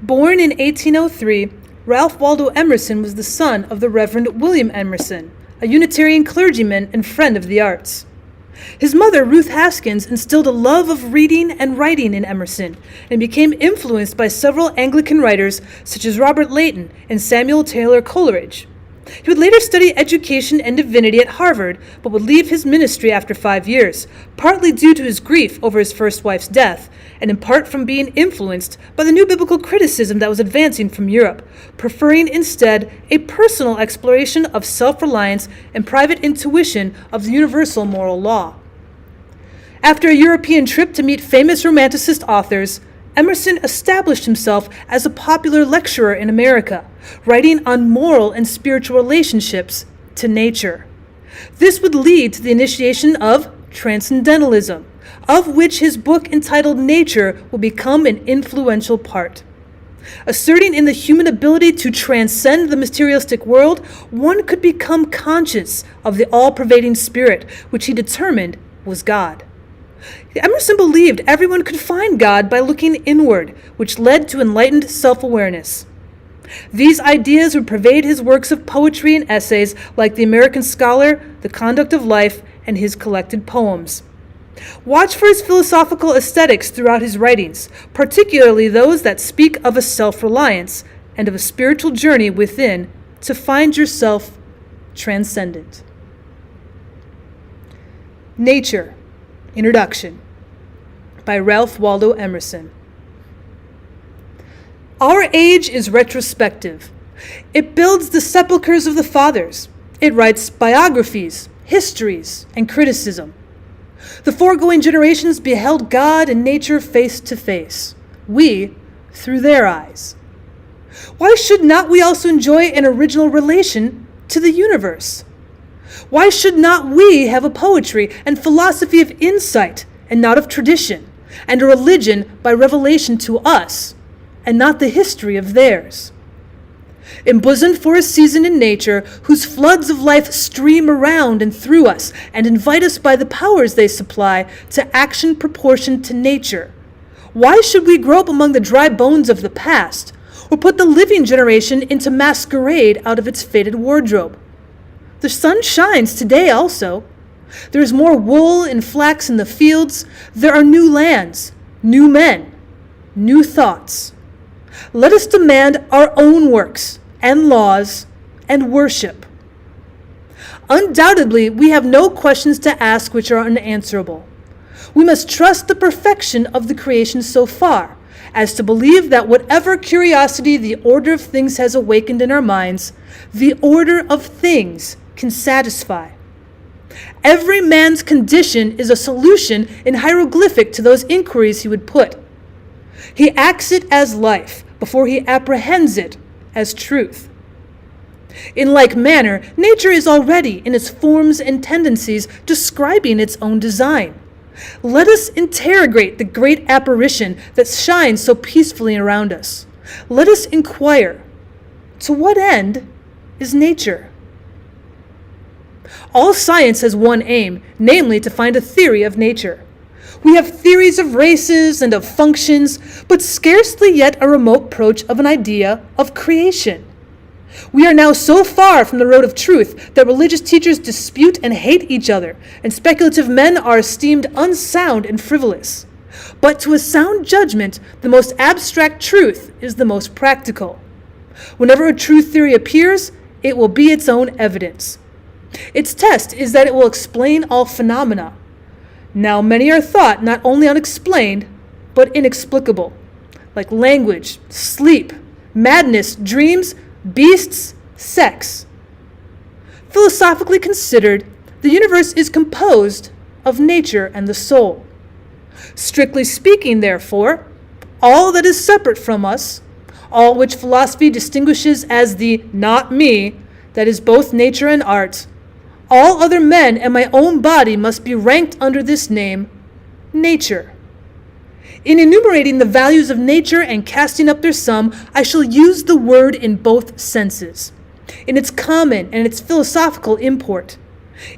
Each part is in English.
Born in 1803, Ralph Waldo Emerson was the son of the Reverend William Emerson, a Unitarian clergyman and friend of the arts. His mother, Ruth Haskins, instilled a love of reading and writing in Emerson and became influenced by several Anglican writers such as Robert Leighton and Samuel Taylor Coleridge. He would later study education and divinity at Harvard, but would leave his ministry after 5 years, partly due to his grief over his first wife's death, and in part from being influenced by the new biblical criticism that was advancing from Europe, preferring instead a personal exploration of self-reliance and private intuition of the universal moral law. After a European trip to meet famous Romanticist authors, Emerson established himself as a popular lecturer in America, writing on moral and spiritual relationships to nature. This would lead to the initiation of Transcendentalism, of which his book entitled Nature will become an influential part. Asserting in the human ability to transcend the materialistic world, one could become conscious of the all-pervading spirit, which he determined was God. Emerson believed everyone could find God by looking inward, which led to enlightened self-awareness. These ideas would pervade his works of poetry and essays like The American Scholar, The Conduct of Life, and his collected poems. Watch for his philosophical aesthetics throughout his writings, particularly those that speak of a self-reliance and of a spiritual journey within to find yourself transcendent. Nature. Introduction by Ralph Waldo Emerson. Our age is retrospective. It builds the sepulchres of the fathers. It writes biographies, histories, and criticism. The foregoing generations beheld God and nature face to face, we through their eyes. Why should not we also enjoy an original relation to the universe? Why should not we have a poetry and philosophy of insight and not of tradition, and a religion by revelation to us and not the history of theirs? Embosomed for a season in nature, whose floods of life stream around and through us and invite us by the powers they supply to action proportioned to nature, why should we grope among the dry bones of the past, or put the living generation into masquerade out of its faded wardrobe? The sun shines today also. There is more wool and flax in the fields. There are new lands, new men, new thoughts. Let us demand our own works and laws and worship. Undoubtedly, we have no questions to ask which are unanswerable. We must trust the perfection of the creation so far as to believe that whatever curiosity the order of things has awakened in our minds, the order of things can satisfy. Every man's condition is a solution in hieroglyphic to those inquiries he would put. He acts it as life before he apprehends it as truth. In like manner, nature is already, in its forms and tendencies, describing its own design. Let us interrogate the great apparition that shines so peacefully around us. Let us inquire, to what end is nature? All science has one aim, namely to find a theory of nature. We have theories of races and of functions, but scarcely yet a remote approach of an idea of creation. We are now so far from the road of truth that religious teachers dispute and hate each other, and speculative men are esteemed unsound and frivolous. But to a sound judgment, the most abstract truth is the most practical. Whenever a true theory appears, it will be its own evidence. Its test is that it will explain all phenomena. Now many are thought not only unexplained, but inexplicable, like language, sleep, madness, dreams, beasts, sex. Philosophically considered, the universe is composed of nature and the soul. Strictly speaking, therefore, all that is separate from us, all which philosophy distinguishes as the not me, that is both nature and art, all other men and my own body must be ranked under this name, nature. In enumerating the values of nature and casting up their sum, I shall use the word in both senses, in its common and its philosophical import.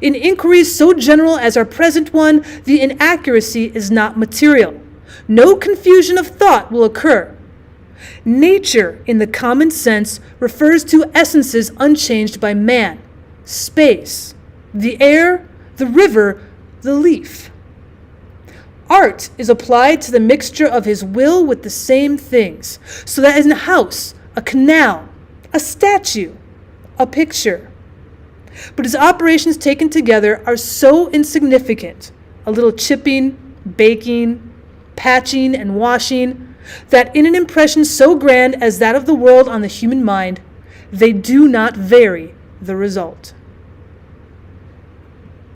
In inquiries so general as our present one, the inaccuracy is not material. No confusion of thought will occur. Nature, in the common sense, refers to essences unchanged by man, space, the air, the river, the leaf. Art is applied to the mixture of his will with the same things, so that in a house, a canal, a statue, a picture. But his operations taken together are so insignificant, a little chipping, baking, patching, and washing, that in an impression so grand as that of the world on the human mind, they do not vary the result.